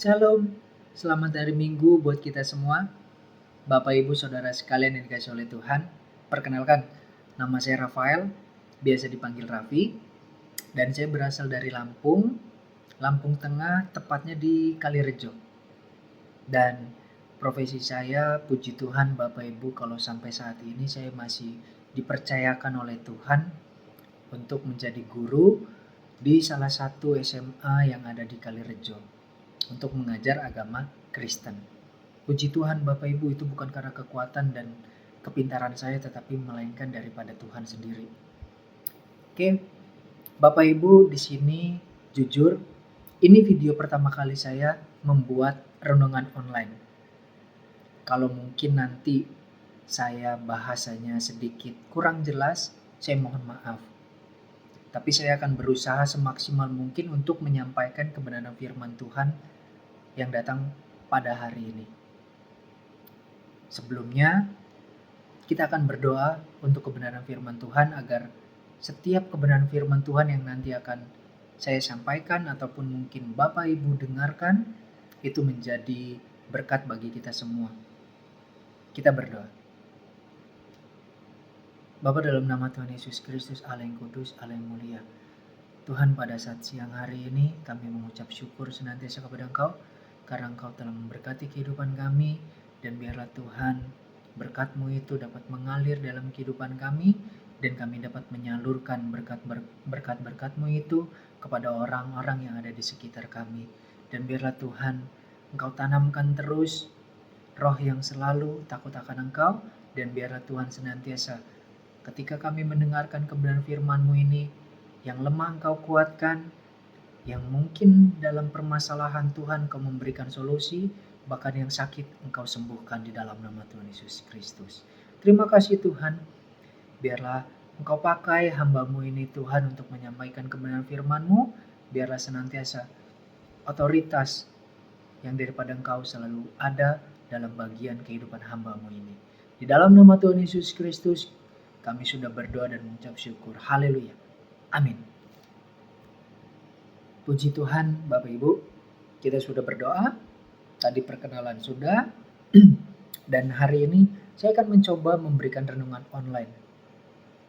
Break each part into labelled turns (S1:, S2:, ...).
S1: Shalom, selamat hari Minggu buat kita semua. Bapak Ibu Saudara sekalian yang dikasihi oleh Tuhan. Perkenalkan, nama saya Rafael, biasa dipanggil Raffi. Dan saya berasal dari Lampung Tengah, tepatnya di Kalirejo. Dan profesi saya, puji Tuhan Bapak Ibu, kalau sampai saat ini saya masih dipercayakan oleh Tuhan untuk menjadi guru di salah satu SMA yang ada di Kalirejo untuk mengajar agama Kristen. Puji Tuhan Bapak Ibu, itu bukan karena kekuatan dan kepintaran saya, tetapi melainkan daripada Tuhan sendiri. Oke, Bapak Ibu, di sini jujur, ini video pertama kali saya membuat renungan online. Kalau mungkin nanti saya bahasanya sedikit kurang jelas, saya mohon maaf. Tapi saya akan berusaha semaksimal mungkin untuk menyampaikan kebenaran firman Tuhan yang datang pada hari ini. Sebelumnya, kita akan berdoa untuk kebenaran firman Tuhan agar setiap kebenaran firman Tuhan yang nanti akan saya sampaikan ataupun mungkin Bapak Ibu dengarkan itu menjadi berkat bagi kita semua. Kita berdoa. Bapa, dalam nama Tuhan Yesus Kristus, Allah yang kudus, Allah yang mulia, Tuhan, pada saat siang hari ini kami mengucap syukur senantiasa kepada Engkau karena Engkau telah memberkati kehidupan kami, dan biarlah Tuhan berkat-Mu itu dapat mengalir dalam kehidupan kami dan kami dapat menyalurkan berkat-berkat-Mu itu kepada orang-orang yang ada di sekitar kami. Dan biarlah Tuhan Engkau tanamkan terus roh yang selalu takut akan Engkau, dan biarlah Tuhan senantiasa ketika kami mendengarkan kebenaran firman-Mu ini, yang lemah Engkau kuatkan, yang mungkin dalam permasalahan Tuhan Engkau memberikan solusi, bahkan yang sakit Engkau sembuhkan di dalam nama Tuhan Yesus Kristus. Terima kasih Tuhan, biarlah Engkau pakai hamba-Mu ini Tuhan untuk menyampaikan kebenaran firman-Mu, biarlah senantiasa otoritas yang daripada Engkau selalu ada dalam bagian kehidupan hamba-Mu ini. Di dalam nama Tuhan Yesus Kristus, kami sudah berdoa dan mengucap syukur. Haleluya. Amin. Puji Tuhan Bapak Ibu, kita sudah berdoa, tadi perkenalan sudah, dan hari ini saya akan mencoba memberikan renungan online.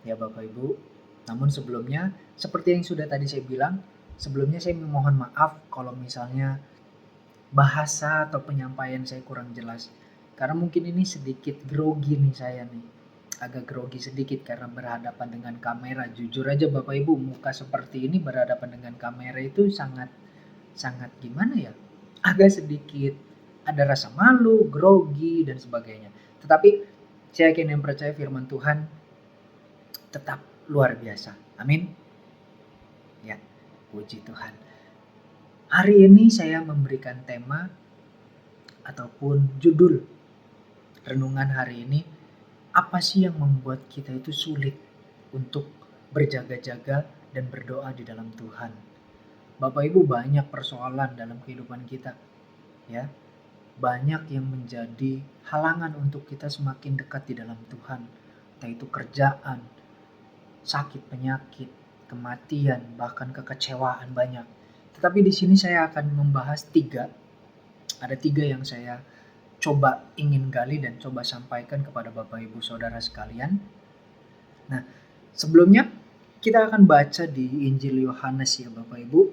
S1: Ya Bapak Ibu, namun sebelumnya, seperti yang sudah tadi saya bilang, sebelumnya saya memohon maaf kalau misalnya bahasa atau penyampaian saya kurang jelas. Karena mungkin ini sedikit grogi nih saya nih. Agak grogi sedikit karena berhadapan dengan kamera. Jujur aja Bapak Ibu, muka seperti ini berhadapan dengan kamera itu sangat gimana ya? Agak sedikit ada rasa malu, grogi dan sebagainya. Tetapi saya yakin yang percaya firman Tuhan tetap luar biasa. Amin. Ya, puji Tuhan. Hari ini saya memberikan tema ataupun judul renungan hari ini, apa sih yang membuat kita itu sulit untuk berjaga-jaga dan berdoa di dalam Tuhan? Bapak Ibu, banyak persoalan dalam kehidupan kita, ya. Banyak yang menjadi halangan untuk kita semakin dekat di dalam Tuhan. Entah itu kerjaan, sakit, penyakit, kematian, bahkan kekecewaan banyak. Tetapi di sini saya akan membahas ada tiga yang saya coba ingin gali dan coba sampaikan kepada Bapak Ibu Saudara sekalian. Nah, sebelumnya kita akan baca di Injil Yohanes ya Bapak Ibu.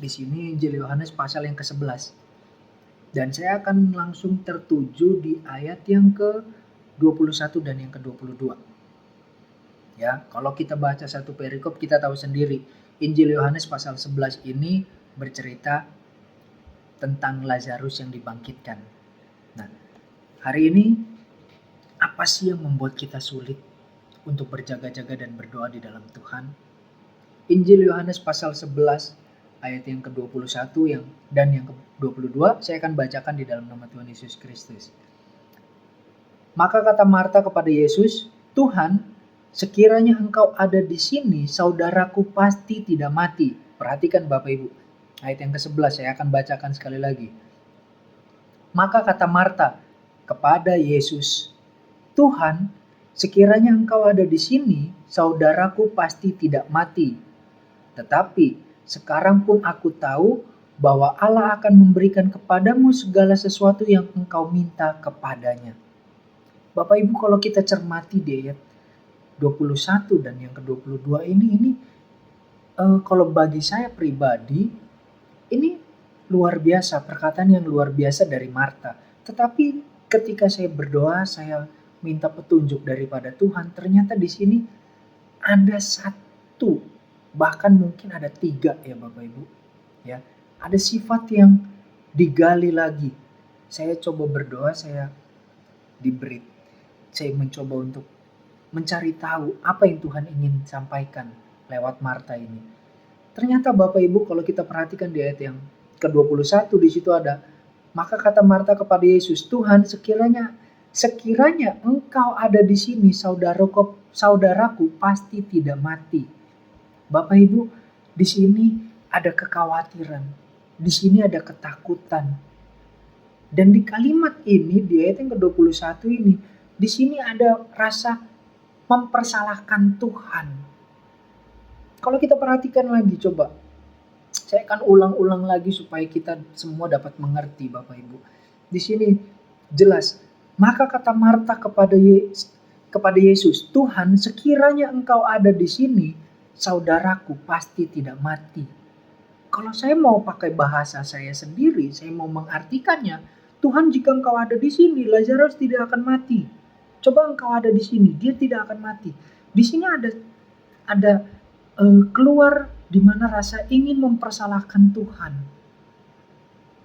S1: Di sini Injil Yohanes pasal yang ke-11. Dan saya akan langsung tertuju di ayat yang ke-21 dan yang ke-22. Ya, kalau kita baca satu perikop kita tahu sendiri, Injil Yohanes pasal 11 ini bercerita tentang Lazarus yang dibangkitkan. Nah, hari ini apa sih yang membuat kita sulit untuk berjaga-jaga dan berdoa di dalam Tuhan? Injil Yohanes pasal 11 ayat yang ke-21 dan yang ke-22 saya akan bacakan di dalam nama Tuhan Yesus Kristus. Maka kata Marta kepada Yesus, "Tuhan, sekiranya Engkau ada di sini, saudaraku pasti tidak mati." Perhatikan Bapak Ibu, ayat yang ke-11 saya akan bacakan sekali lagi. Maka kata Marta kepada Yesus, "Tuhan, sekiranya Engkau ada di sini, saudaraku pasti tidak mati. Tetapi sekarang pun aku tahu bahwa Allah akan memberikan kepadamu segala sesuatu yang engkau minta kepadanya. Bapak Ibu, kalau kita cermati di ayat 21 dan yang ke-22 ini kalau bagi saya pribadi ini luar biasa, perkataan yang luar biasa dari Marta. Tetapi ketika saya berdoa, saya minta petunjuk daripada Tuhan, ternyata di sini ada satu, bahkan mungkin ada 3 ya Bapak Ibu. Ya, ada sifat yang digali lagi. Saya coba berdoa, saya mencoba untuk mencari tahu apa yang Tuhan ingin sampaikan lewat Marta ini. Ternyata Bapak Ibu, kalau kita perhatikan di ayat yang ke-21 di situ ada, maka kata Marta kepada Yesus, Tuhan, sekiranya engkau ada di sini, saudaraku pasti tidak mati. Bapak Ibu, di sini ada kekhawatiran, di sini ada ketakutan. Dan di kalimat ini, di ayat yang ke-21 ini, di sini ada rasa mempersalahkan Tuhan. Kalau kita perhatikan lagi, coba saya akan ulang-ulang lagi supaya kita semua dapat mengerti Bapak Ibu. Di sini jelas, maka kata Marta kepada Yesus, Tuhan, sekiranya engkau ada di sini, saudaraku pasti tidak mati. Kalau saya mau pakai bahasa saya sendiri, saya mau mengartikannya, Tuhan, jika engkau ada di sini, Lazarus tidak akan mati. Coba engkau ada di sini, dia tidak akan mati. Di sini ada keluar di mana rasa ingin mempersalahkan Tuhan.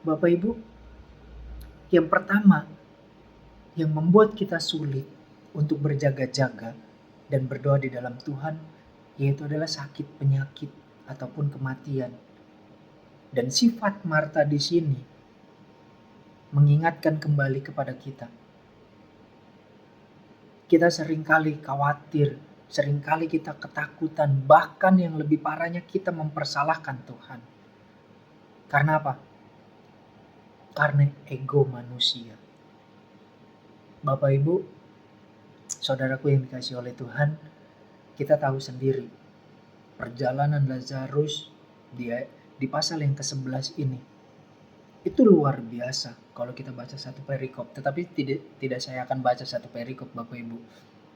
S1: Bapak Ibu, yang pertama yang membuat kita sulit untuk berjaga-jaga dan berdoa di dalam Tuhan, yaitu adalah sakit, penyakit, ataupun kematian. Dan sifat Marta di sini mengingatkan kembali kepada kita. Kita seringkali khawatir, seringkali kita ketakutan, bahkan yang lebih parahnya kita mempersalahkan Tuhan. Karena apa? Karena ego manusia. Bapak Ibu, saudaraku yang dikasihi oleh Tuhan, kita tahu sendiri perjalanan Lazarus di pasal yang ke-11 ini itu luar biasa kalau kita baca satu perikop. Tetapi tidak saya akan baca satu perikop Bapak Ibu,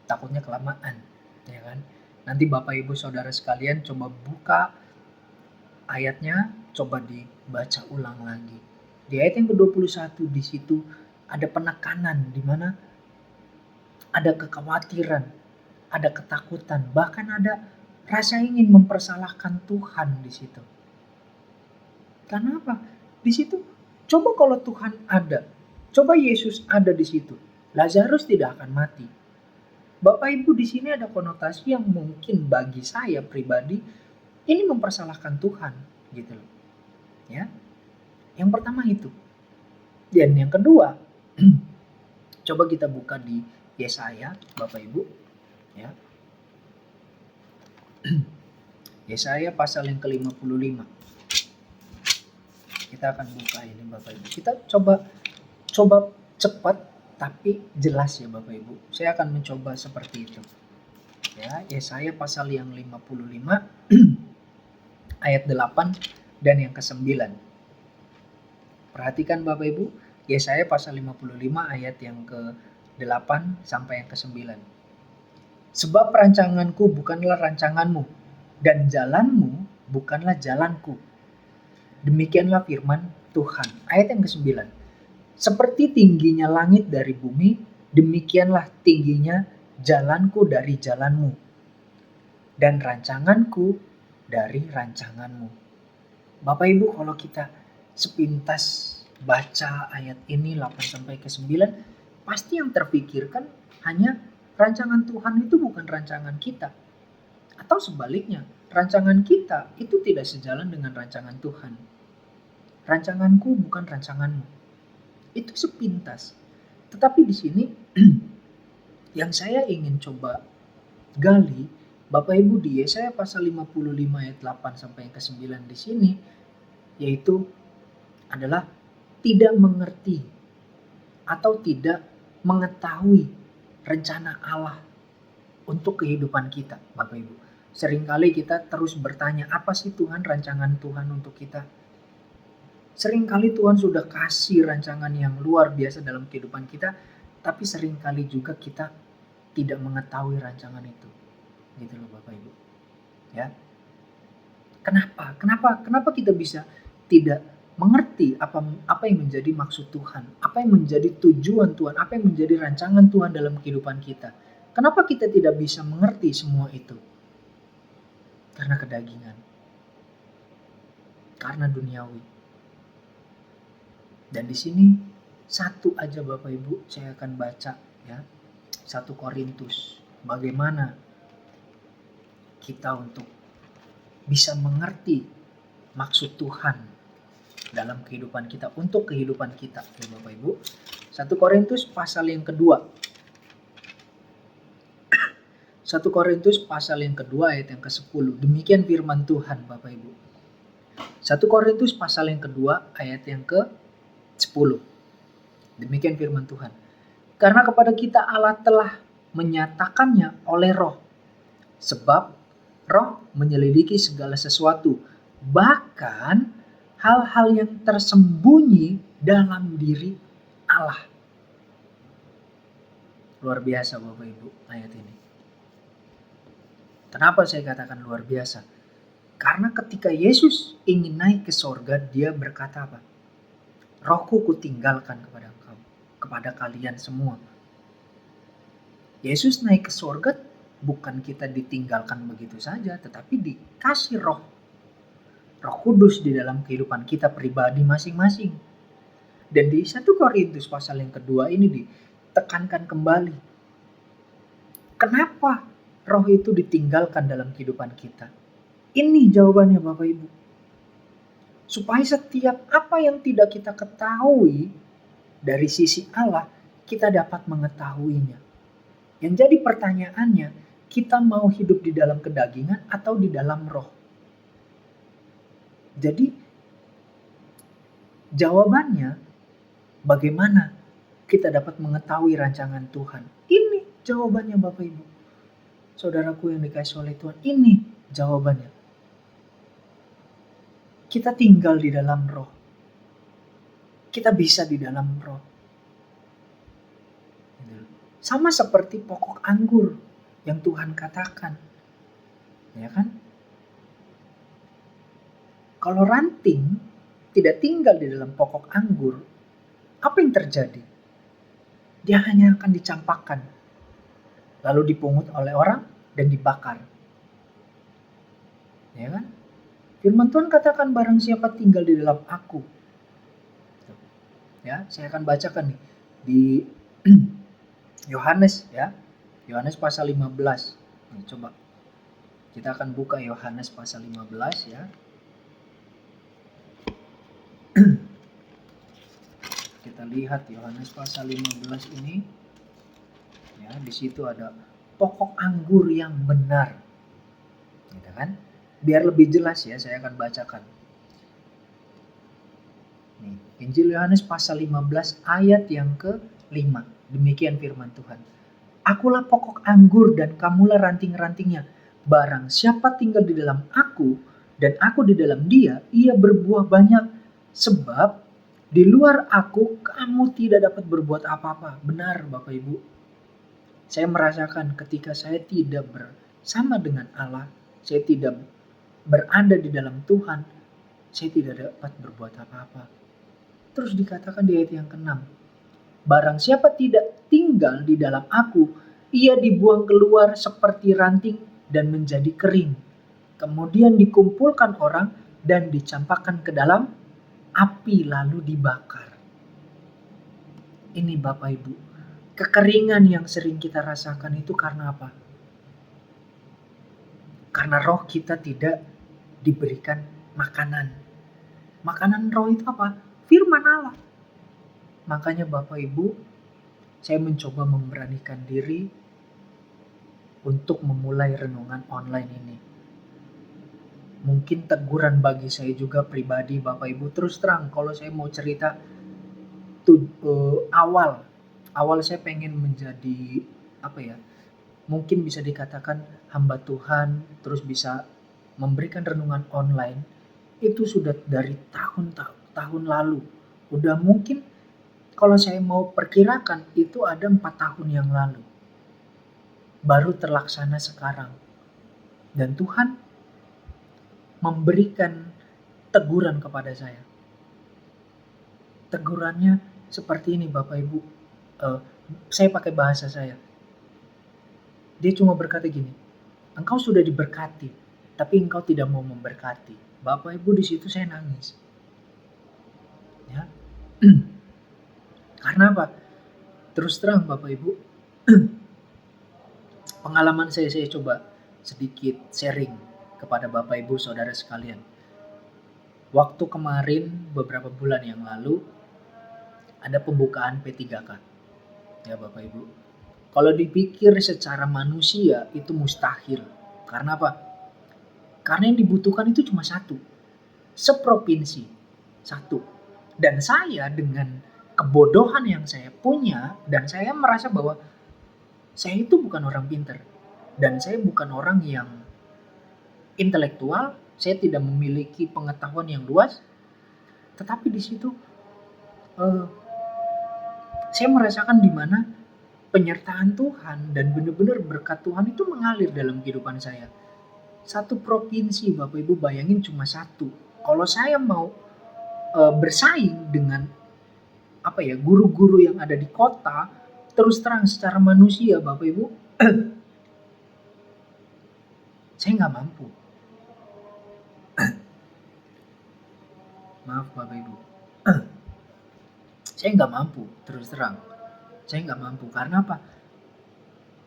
S1: takutnya kelamaan, ya kan? Nanti Bapak Ibu saudara sekalian coba buka ayatnya, coba dibaca ulang lagi. Di ayat yang ke-21 di situ ada penekanan, di mana ada kekhawatiran, ada ketakutan, bahkan ada rasa ingin mempersalahkan Tuhan di situ. Karena apa? Di situ coba kalau Tuhan ada, coba Yesus ada di situ, Lazarus tidak akan mati. Bapak Ibu, di sini ada konotasi yang mungkin bagi saya pribadi ini mempersalahkan Tuhan, gitu loh. Ya. Yang pertama itu. Dan yang kedua, coba kita buka di Yesaya, Bapak Ibu, ya. Yesaya pasal yang ke-55. Kita akan buka ini Bapak Ibu. Kita coba cepat tapi jelas ya Bapak Ibu. Saya akan mencoba seperti itu. Ya, Yesaya pasal yang 55 ayat 8 dan yang ke-9. Perhatikan Bapak Ibu, Yesaya pasal 55 ayat yang ke-8 sampai yang ke-9. Sebab rancanganku bukanlah rancanganmu, dan jalanmu bukanlah jalanku. Demikianlah firman Tuhan. Ayat yang ke-9. Seperti tingginya langit dari bumi, demikianlah tingginya jalanku dari jalanmu, dan rancanganku dari rancanganmu. Bapak Ibu, kalau kita sepintas baca ayat ini 8-9, pasti yang terpikirkan hanya rancangan Tuhan itu bukan rancangan kita. Atau sebaliknya, rancangan kita itu tidak sejalan dengan rancangan Tuhan. Rancanganku bukan rancanganmu. Itu sepintas. Tetapi di sini yang saya ingin coba gali, Bapak Ibu, di Yesaya pasal 55 ayat 8 sampai yang ke-9 di sini, yaitu adalah tidak mengerti atau tidak mengetahui rencana Allah untuk kehidupan kita, Bapak Ibu. Seringkali kita terus bertanya, apa sih Tuhan, rancangan Tuhan untuk kita? Seringkali Tuhan sudah kasih rancangan yang luar biasa dalam kehidupan kita, tapi seringkali juga kita tidak mengetahui rancangan itu. Gitu loh Bapak Ibu. Ya. Kenapa? Kenapa kita bisa tidak mengerti apa yang menjadi maksud Tuhan, apa yang menjadi tujuan Tuhan, apa yang menjadi rancangan Tuhan dalam kehidupan kita. Kenapa kita tidak bisa mengerti semua itu? Karena kedagingan. Karena duniawi. Dan di sini satu aja Bapak Ibu saya akan baca ya. 1 Korintus. Bagaimana kita untuk bisa mengerti maksud Tuhan dalam kehidupan kita, untuk kehidupan kita ya Bapak Ibu. 1 Korintus pasal yang kedua. 1 Korintus pasal yang kedua ayat yang ke-10. Demikian firman Tuhan Bapak Ibu. 1 Korintus pasal yang kedua ayat yang ke-10. Demikian firman Tuhan. Karena kepada kita Allah telah menyatakannya oleh Roh. Sebab Roh menyelidiki segala sesuatu, bahkan hal-hal yang tersembunyi dalam diri Allah. Luar biasa Bapak Ibu ayat ini. Kenapa saya katakan luar biasa? Karena ketika Yesus ingin naik ke sorga, dia berkata apa? Rohku kutinggalkan kepada engkau, kepada kalian semua. Yesus naik ke sorga bukan kita ditinggalkan begitu saja, tetapi dikasih Roh Kudus di dalam kehidupan kita pribadi masing-masing. Dan di 1 Korintus pasal yang kedua ini ditekankan kembali. Kenapa Roh itu ditinggalkan dalam kehidupan kita? Ini jawabannya Bapak Ibu. Supaya setiap apa yang tidak kita ketahui dari sisi Allah, kita dapat mengetahuinya. Yang jadi pertanyaannya, kita mau hidup di dalam kedagingan atau di dalam Roh? Jadi jawabannya, bagaimana kita dapat mengetahui rancangan Tuhan? Ini jawabannya Bapak Ibu. Saudaraku yang dikasihi oleh Tuhan, ini jawabannya. Kita tinggal di dalam Roh. Kita bisa di dalam Roh. Sama seperti pokok anggur yang Tuhan katakan. Ya kan? Kalau ranting tidak tinggal di dalam pokok anggur, apa yang terjadi? Dia hanya akan dicampakkan, lalu dipungut oleh orang dan dibakar. Ya kan? Firman Tuhan katakan barang siapa tinggal di dalam aku. Ya, saya akan bacakan nih di Yohanes ya. Yohanes pasal 15. Nih, coba. Kita akan buka Yohanes pasal 15 ya. Kita lihat Yohanes pasal 15 ini. Ya, di situ ada pokok anggur yang benar. Gitu kan? Biar lebih jelas ya, saya akan bacakan. Nih, Injil Yohanes pasal 15 ayat yang ke-5. Demikian firman Tuhan. Akulah pokok anggur dan kamulah ranting-rantingnya. Barang siapa tinggal di dalam aku dan aku di dalam dia, ia berbuah banyak. Sebab di luar aku kamu tidak dapat berbuat apa-apa. Benar Bapak Ibu. Saya merasakan ketika saya tidak bersama dengan Allah, saya tidak berada di dalam Tuhan, saya tidak dapat berbuat apa-apa. Terus dikatakan di ayat yang ke-6. Barang siapa tidak tinggal di dalam aku, ia dibuang keluar seperti ranting dan menjadi kering. Kemudian dikumpulkan orang dan dicampakkan ke dalam api lalu dibakar. Ini Bapak Ibu, kekeringan yang sering kita rasakan itu karena apa? Karena roh kita tidak diberikan makanan. Makanan roh itu apa? Firman Allah. Makanya Bapak Ibu, saya mencoba memberanikan diri untuk memulai renungan online ini. Mungkin teguran bagi saya juga pribadi Bapak Ibu. Terus terang kalau saya mau cerita awal saya pengen menjadi mungkin bisa dikatakan hamba Tuhan, terus bisa memberikan renungan online itu sudah dari tahun lalu. Udah mungkin kalau saya mau perkirakan itu ada 4 tahun yang lalu. Baru terlaksana sekarang. Dan Tuhan memberikan teguran kepada saya. Tegurannya seperti ini Bapak Ibu. Saya pakai bahasa saya. Dia cuma berkata gini, engkau sudah diberkati, tapi engkau tidak mau memberkati. Bapak Ibu, di situ saya nangis. Ya. Karena apa? Terus terang Bapak Ibu, pengalaman saya coba sedikit sharing kepada Bapak Ibu saudara sekalian. Waktu kemarin beberapa bulan yang lalu ada pembukaan P3K. Ya Bapak Ibu. Kalau dipikir secara manusia itu mustahil. Karena apa? Karena yang dibutuhkan itu cuma satu. Seprovinsi. Satu. Dan saya dengan kebodohan yang saya punya, dan saya merasa bahwa saya itu bukan orang pintar. Dan saya bukan orang yang intelektual. Saya tidak memiliki pengetahuan yang luas. Tetapi di situ saya merasakan di mana penyertaan Tuhan dan benar-benar berkat Tuhan itu mengalir dalam kehidupan saya. Satu provinsi Bapak Ibu, bayangin cuma satu. Kalau saya mau bersaing dengan guru-guru yang ada di kota, terus terang secara manusia Bapak Ibu, saya nggak mampu. Maaf Bapak Ibu, saya nggak mampu, terus terang. Saya nggak mampu, karena apa?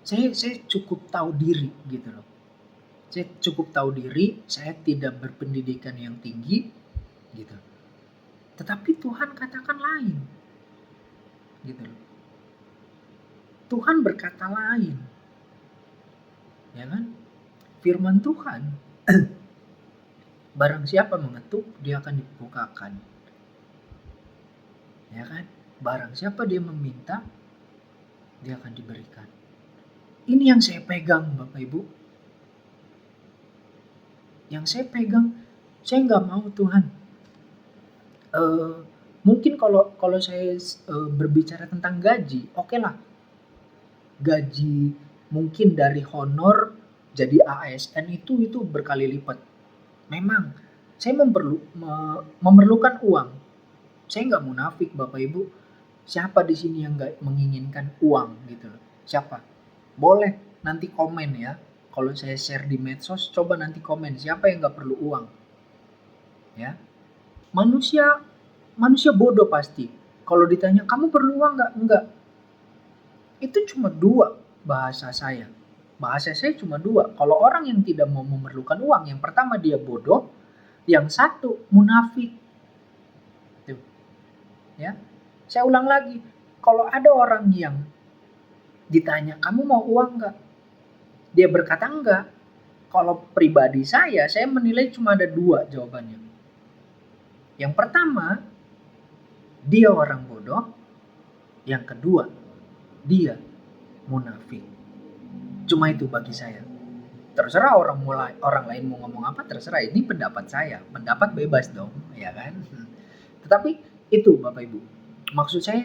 S1: Saya cukup tahu diri gitu loh. Saya cukup tahu diri, saya tidak berpendidikan yang tinggi gitu. Tetapi Tuhan katakan lain. Gitu loh. Tuhan berkata lain. Ya kan? Firman Tuhan, barang siapa mengetuk, dia akan dibukakan. Ya kan? Barang siapa dia meminta, dia akan diberikan. Ini yang saya pegang Bapak Ibu. Yang saya pegang, saya nggak mau Tuhan. Mungkin kalau saya berbicara tentang gaji, oke lah. Gaji mungkin dari honor jadi ASN itu berkali lipat. Memang saya memerlukan uang. Saya nggak munafik Bapak Ibu. Siapa di sini yang nggak menginginkan uang gitu loh? Siapa? Boleh nanti komen ya. Kalau saya share di medsos, coba nanti komen siapa yang nggak perlu uang. Ya, manusia bodoh pasti. Kalau ditanya kamu perlu uang nggak? Enggak. Itu cuma dua bahasa saya. Bahasa saya cuma dua. Kalau orang yang tidak mau memerlukan uang, yang pertama dia bodoh, yang satu munafik. Tuh. Ya. Saya ulang lagi, kalau ada orang yang ditanya, kamu mau uang nggak? Dia berkata enggak. Kalau pribadi saya menilai cuma ada dua jawabannya. Yang pertama, dia orang bodoh. Yang kedua, dia munafik. Cuma itu bagi saya. Terserah orang lain mau ngomong apa, terserah. Ini pendapat saya. Pendapat bebas dong, ya kan? Tetapi itu Bapak Ibu. Maksud saya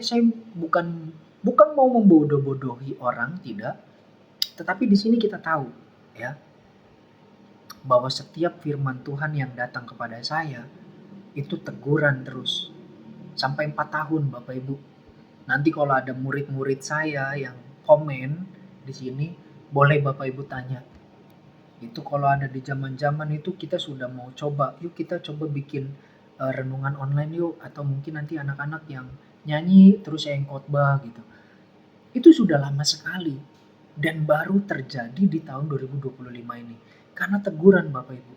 S1: bukan mau membodoh-bodohi orang, tidak. Tetapi di sini kita tahu ya bahwa setiap firman Tuhan yang datang kepada saya itu teguran terus sampai 4 tahun Bapak Ibu. Nanti kalau ada murid-murid saya yang komen di sini, boleh Bapak Ibu tanya. Itu kalau ada di zaman-zaman itu kita sudah mau coba, yuk kita coba bikin renungan online yuk, atau mungkin nanti anak-anak yang nyanyi terus saya yang khotbah gitu. Itu sudah lama sekali dan baru terjadi di tahun 2025 ini karena teguran Bapak Ibu.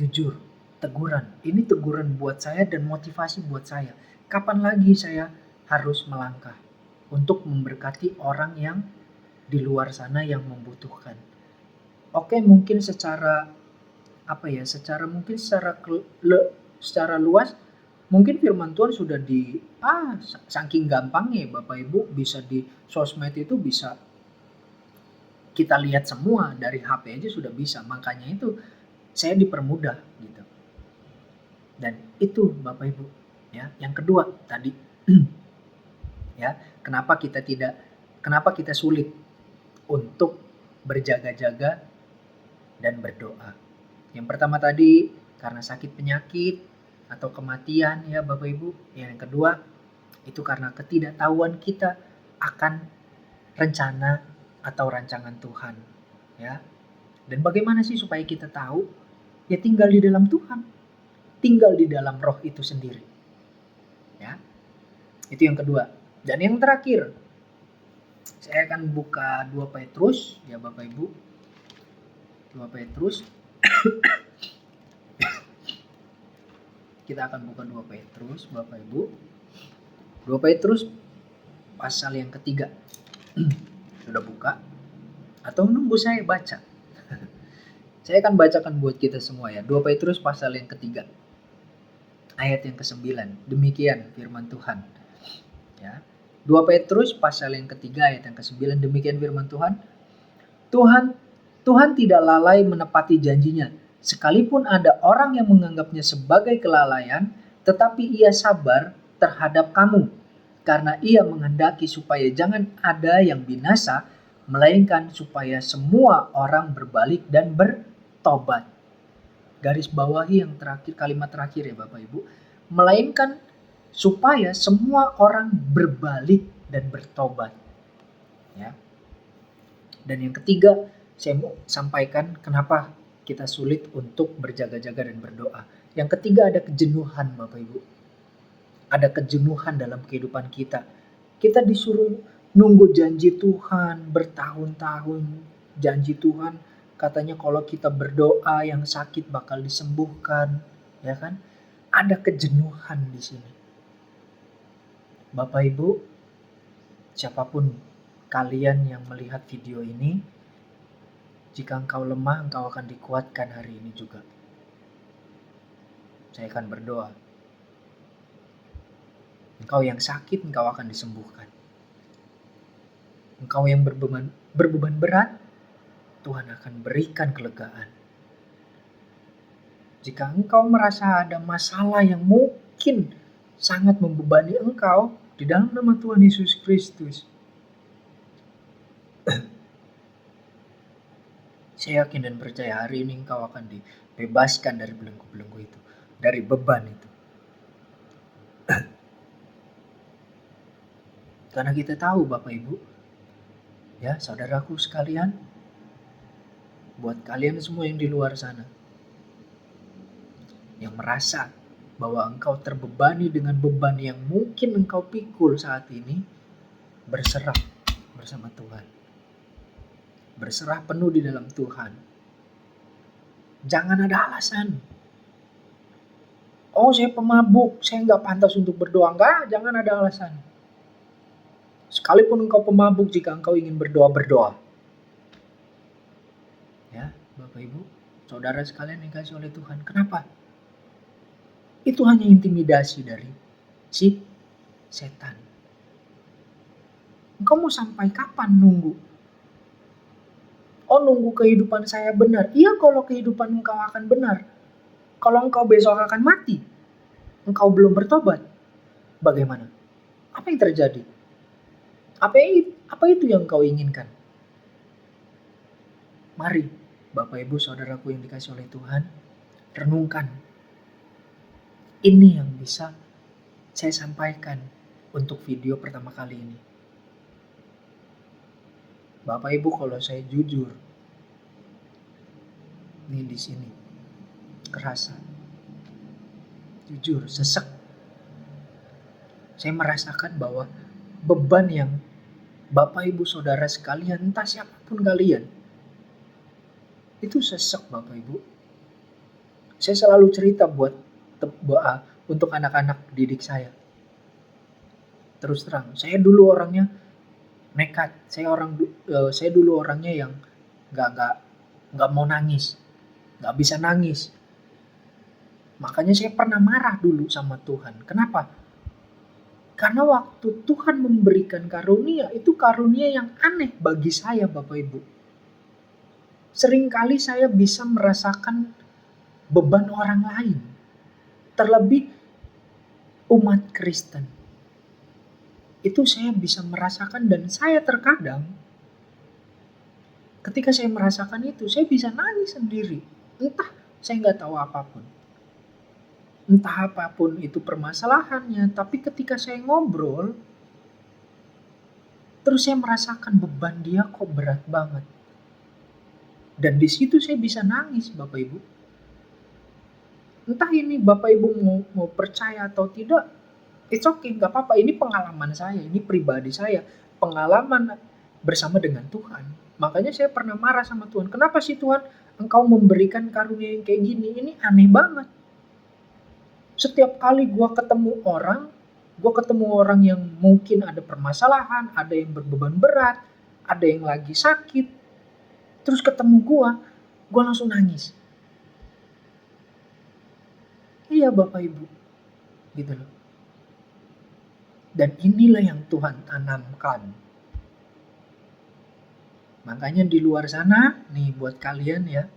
S1: Jujur, teguran. Ini teguran buat saya dan motivasi buat saya. Kapan lagi saya harus melangkah untuk memberkati orang yang di luar sana yang membutuhkan. Oke, mungkin secara luas mungkin firman Tuhan sudah saking gampangnya Bapak Ibu, bisa di sosmed itu bisa kita lihat semua, dari HP aja sudah bisa. Makanya itu saya dipermudah gitu. Dan itu Bapak Ibu, ya. Yang kedua tadi ya, kenapa kita sulit untuk berjaga-jaga dan berdoa. Yang pertama tadi karena sakit penyakit atau kematian ya Bapak Ibu. Yang kedua itu karena ketidaktahuan kita akan rencana atau rancangan Tuhan, ya. Dan bagaimana sih supaya kita tahu? Ya tinggal di dalam Tuhan, tinggal di dalam Roh itu sendiri, ya. Itu yang kedua. Dan yang terakhir, saya akan buka 2 Petrus ya Bapak Ibu. 2 Petrus. Kita akan buka 2 Petrus Bapak Ibu. 2 Petrus pasal yang ketiga. Sudah buka? Atau nunggu saya baca? Saya akan bacakan buat kita semua ya. 2 Petrus pasal yang ketiga. Ayat yang ke-9. Demikian firman Tuhan. Ya. 2 Petrus pasal yang ketiga ayat yang ke-9. Demikian firman Tuhan. Tuhan tidak lalai menepati janjinya. Sekalipun ada orang yang menganggapnya sebagai kelalaian, tetapi ia sabar terhadap kamu, karena ia menghendaki supaya jangan ada yang binasa, melainkan supaya semua orang berbalik dan bertobat. Garis bawahi yang terakhir, kalimat terakhir ya Bapak Ibu. Melainkan supaya semua orang berbalik dan bertobat. Ya. Dan yang ketiga, saya mau sampaikan kenapa kita sulit untuk berjaga-jaga dan berdoa. Yang ketiga ada kejenuhan Bapak Ibu. Ada kejenuhan dalam kehidupan kita. Kita disuruh nunggu janji Tuhan bertahun-tahun. Janji Tuhan katanya kalau kita berdoa yang sakit bakal disembuhkan, ya kan? Ada kejenuhan di sini. Bapak Ibu, siapapun kalian yang melihat video ini, jika engkau lemah, engkau akan dikuatkan hari ini juga. Saya akan berdoa. Engkau yang sakit, engkau akan disembuhkan. Engkau yang berbeban berat, Tuhan akan berikan kelegaan. Jika engkau merasa ada masalah yang mungkin sangat membebani engkau, di dalam nama Tuhan Yesus Kristus, saya yakin dan percaya hari ini engkau akan dibebaskan dari belenggu-belenggu itu, dari beban itu. Karena kita tahu Bapak Ibu, ya saudaraku sekalian, buat kalian semua yang di luar sana, yang merasa bahwa engkau terbebani dengan beban yang mungkin engkau pikul saat ini, berserah bersama Tuhan. Berserah penuh di dalam Tuhan. Jangan ada alasan. Oh saya pemabuk, saya nggak pantas untuk berdoa. Enggak, jangan ada alasan. Sekalipun engkau pemabuk, jika engkau ingin berdoa, berdoa. Ya, Bapak Ibu, saudara sekalian yang dikasihi oleh Tuhan. Kenapa? Itu hanya intimidasi dari si setan. Engkau mau sampai kapan nunggu? Oh nunggu kehidupan saya benar. Iya kalau kehidupan engkau akan benar. Kalau engkau besok akan mati, engkau belum bertobat, bagaimana? Apa yang terjadi? Apa itu yang engkau inginkan? Mari Bapak Ibu saudaraku yang dikasihi oleh Tuhan, renungkan. Ini yang bisa saya sampaikan untuk video pertama kali ini. Bapak Ibu kalau saya jujur, nih di sini kerasa, jujur sesek. Saya merasakan bahwa beban yang Bapak Ibu Saudara sekalian, entah siapapun kalian, itu sesek Bapak Ibu. Saya selalu cerita untuk anak-anak didik saya. Terus terang, saya dulu orangnya nekat. Saya dulu orangnya yang nggak mau nangis, nggak bisa nangis. Makanya saya pernah marah dulu sama Tuhan. Kenapa? Karena waktu Tuhan memberikan karunia, itu karunia yang aneh bagi saya Bapak Ibu. Seringkali saya bisa merasakan beban orang lain. Terlebih umat Kristen. Itu saya bisa merasakan, dan saya terkadang ketika saya merasakan itu, saya bisa nangis sendiri. Entah, saya nggak tahu apapun. Entah apapun itu permasalahannya, tapi ketika saya ngobrol, terus saya merasakan beban dia kok berat banget. Dan di situ saya bisa nangis, Bapak Ibu. Entah ini Bapak Ibu mau percaya atau tidak, it's okay, nggak apa-apa. Ini pengalaman saya, ini pribadi saya, pengalaman bersama dengan Tuhan. Makanya saya pernah marah sama Tuhan. Kenapa sih Tuhan Engkau memberikan karunia yang kayak gini? Ini aneh banget. Setiap kali gue ketemu orang yang mungkin ada permasalahan, ada yang berbeban berat, ada yang lagi sakit, terus ketemu gue langsung nangis. Iya Bapak Ibu, gitu loh. Dan inilah yang Tuhan tanamkan. Makanya di luar sana, nih buat kalian ya,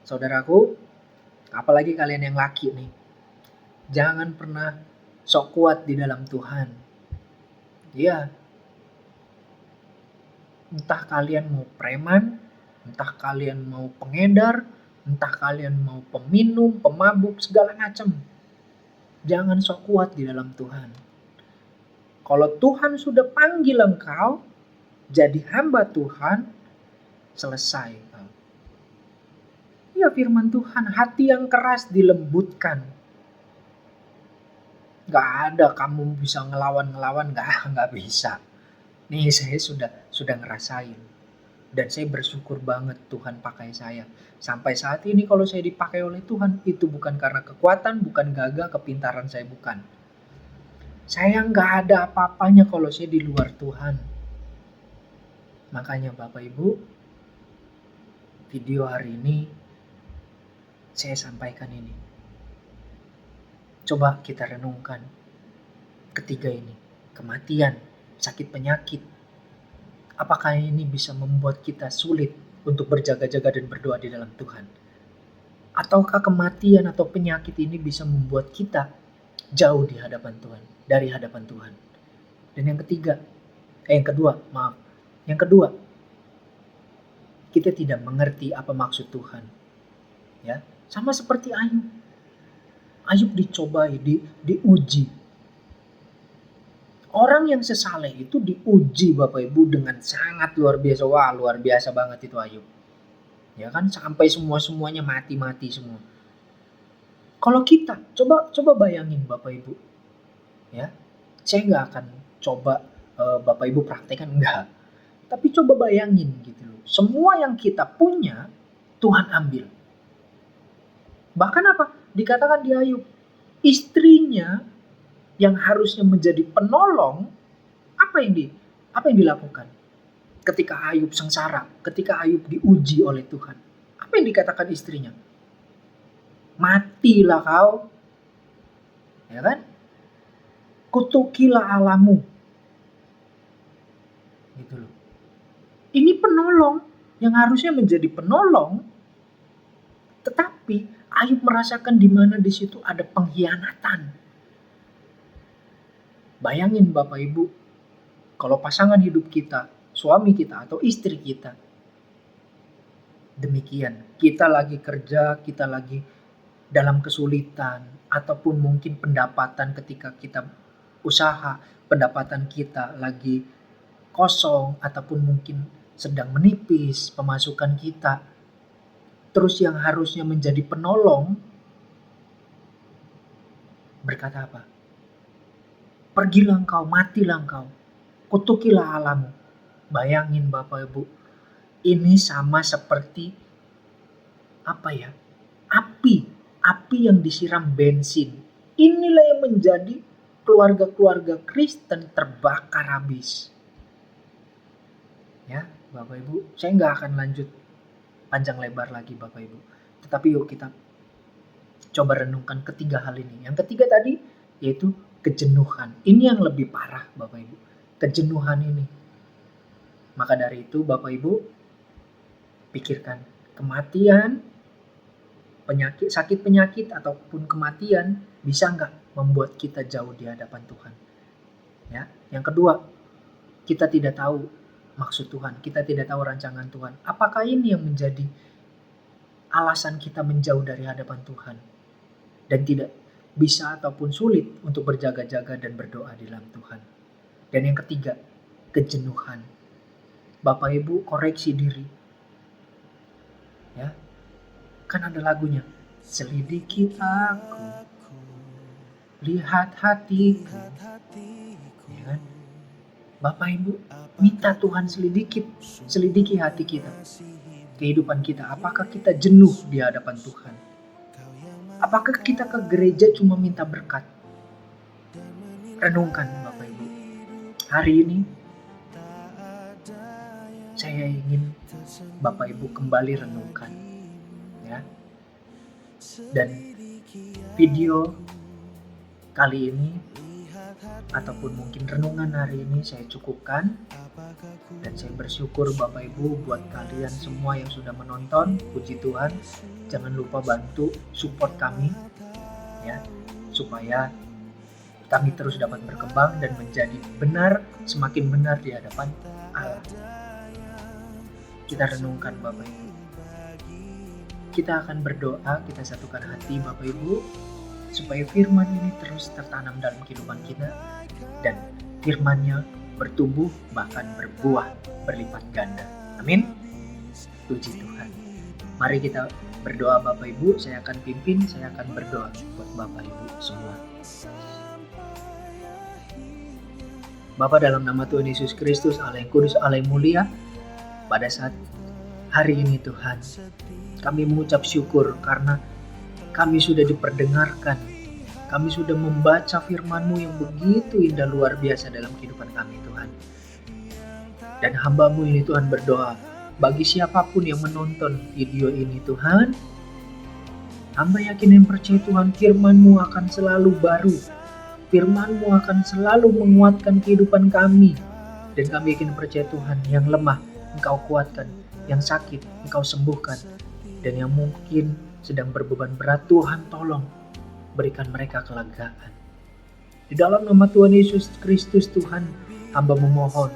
S1: saudaraku, apalagi kalian yang laki nih, jangan pernah sok kuat di dalam Tuhan. Ya, entah kalian mau preman, entah kalian mau pengedar, entah kalian mau peminum, pemabuk, segala macam. Jangan sok kuat di dalam Tuhan. Kalau Tuhan sudah panggil engkau jadi hamba Tuhan, selesai. Ya firman Tuhan, hati yang keras dilembutkan. Gak ada kamu bisa ngelawan, gak bisa. Nih saya sudah ngerasain. Dan saya bersyukur banget Tuhan pakai saya. Sampai saat ini kalau saya dipakai oleh Tuhan, itu bukan karena kekuatan, bukan gagah, kepintaran saya, bukan. Saya gak ada apa-apanya kalau saya di luar Tuhan. Makanya Bapak Ibu, video hari ini saya sampaikan ini. Coba kita renungkan ketiga ini. Kematian, sakit penyakit. Apakah ini bisa membuat kita sulit untuk berjaga-jaga dan berdoa di dalam Tuhan? Ataukah kematian atau penyakit ini bisa membuat kita jauh di hadapan Tuhan, dari hadapan Tuhan? Dan yang kedua, kita tidak mengerti apa maksud Tuhan. Ya, sama seperti Ayub. Ayub dicobai, diuji. Orang yang sesaleh itu diuji Bapak Ibu dengan sangat luar biasa. Wah, luar biasa banget itu Ayub. Ya kan, sampai semuanya mati semua. Kalau kita, coba bayangin Bapak Ibu. Ya, saya nggak akan coba Bapak Ibu praktekkan, enggak. Tapi coba bayangin gitu loh. Semua yang kita punya Tuhan ambil. Bahkan apa? Dikatakan di Ayub, istrinya yang harusnya menjadi penolong, apa yang dilakukan? Ketika Ayub sengsara, ketika Ayub diuji oleh Tuhan, apa yang dikatakan istrinya? Matilah kau. Ya kan? Kutukilah Allahmu. Gitu loh. Ini penolong yang harusnya menjadi penolong, tetapi Ayub merasakan di mana di situ ada pengkhianatan. Bayangin Bapak Ibu, kalau pasangan hidup kita, suami kita atau istri kita, demikian, kita lagi kerja, kita lagi dalam kesulitan, ataupun mungkin pendapatan ketika kita usaha, pendapatan kita lagi kosong, ataupun mungkin sedang menipis pemasukan kita. Terus yang harusnya menjadi penolong berkata apa? Pergilah engkau, matilah engkau, kutukilah Allahmu. Bayangin Bapak Ibu, ini sama seperti api yang disiram bensin. Inilah yang menjadi keluarga-keluarga Kristen terbakar habis. Ya Bapak Ibu, saya nggak akan lanjut panjang lebar lagi Bapak Ibu. Tetapi yuk kita coba renungkan ketiga hal ini. Yang ketiga tadi yaitu kejenuhan. Ini yang lebih parah Bapak Ibu. Kejenuhan ini. Maka dari itu Bapak Ibu, pikirkan kematian, sakit penyakit ataupun kematian bisa nggak membuat kita jauh di hadapan Tuhan? Ya, yang kedua, kita tidak tahu maksud Tuhan, kita tidak tahu rancangan Tuhan. Apakah ini yang menjadi alasan kita menjauh dari hadapan Tuhan dan tidak bisa ataupun sulit untuk berjaga-jaga dan berdoa di dalam Tuhan? Dan yang ketiga, kejenuhan. Bapak Ibu koreksi diri. Ya. Kan ada lagunya. Selidiki aku, lihat hatiku. Ya kan? Bapak Ibu minta Tuhan selidiki hati kita, kehidupan kita. Apakah kita jenuh di hadapan Tuhan? Apakah kita ke gereja cuma minta berkat? Renungkan Bapak Ibu. Hari ini saya ingin Bapak Ibu kembali renungkan, ya. Dan video kali ini ataupun mungkin renungan hari ini saya cukupkan, dan saya bersyukur Bapak Ibu buat kalian semua yang sudah menonton. Puji Tuhan. Jangan lupa bantu support kami, ya, supaya kami terus dapat berkembang dan menjadi semakin benar di hadapan Allah. Kita renungkan Bapak Ibu. Kita akan berdoa, kita satukan hati Bapak Ibu, supaya firman ini terus tertanam dalam kehidupan kita dan firman-Nya bertumbuh bahkan berbuah berlipat ganda. Amin. Puji Tuhan. Mari kita berdoa Bapak Ibu. Saya akan pimpin, saya akan berdoa buat Bapak Ibu semua. Bapa, dalam nama Tuhan Yesus Kristus, Allah yang kudus, Allah yang mulia, pada saat hari ini Tuhan, kami mengucap syukur karena kami sudah diperdengarkan. Kami sudah membaca firman-Mu yang begitu indah luar biasa dalam kehidupan kami Tuhan. Dan hamba-Mu ini Tuhan berdoa, bagi siapapun yang menonton video ini Tuhan, hamba yakin dan percaya Tuhan, firman-Mu akan selalu baru. Firman-Mu akan selalu menguatkan kehidupan kami. Dan kami yakin dan percaya Tuhan, yang lemah Engkau kuatkan, yang sakit Engkau sembuhkan, dan yang mungkin sedang berbeban berat Tuhan tolong berikan mereka kelegaan. Di dalam nama Tuhan Yesus Kristus Tuhan, hamba memohon,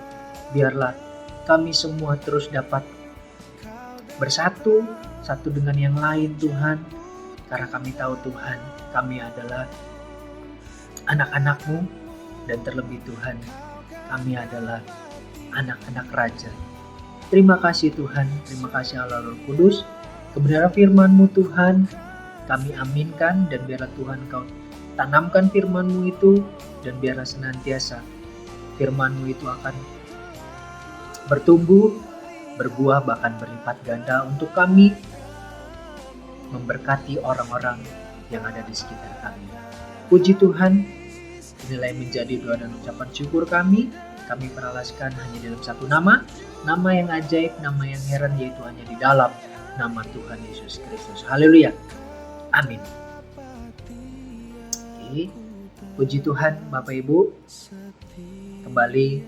S1: biarlah kami semua terus dapat bersatu satu dengan yang lain Tuhan, karena kami tahu Tuhan, kami adalah anak-anak-Mu, dan terlebih Tuhan, kami adalah anak-anak Raja. Terima kasih Tuhan, terima kasih Allah Roh Kudus. Kebenaran firman-Mu Tuhan, kami aminkan, dan biarlah Tuhan Kau tanamkan firman-Mu itu, dan biarlah senantiasa firman-Mu itu akan bertumbuh, berbuah, bahkan berlipat ganda untuk kami memberkati orang-orang yang ada di sekitar kami. Puji Tuhan, inilah yang menjadi doa dan ucapan syukur kami. Kami peralaskan hanya dalam satu nama yang ajaib, nama yang heran, yaitu hanya di dalam nama Tuhan Yesus Kristus. Haleluya. Amin. Oke. Puji Tuhan Bapak Ibu. Kembali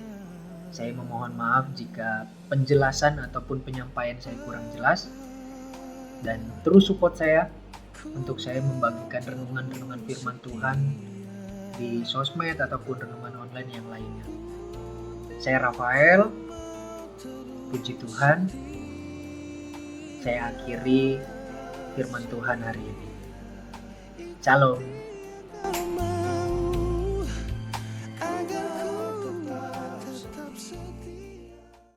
S1: saya memohon maaf jika penjelasan ataupun penyampaian saya kurang jelas. Dan terus support saya untuk saya membagikan renungan-renungan firman Tuhan di sosmed ataupun renungan online yang lainnya. Saya Rafael. Puji Tuhan. Saya akhiri firman Tuhan hari ini. Shalom.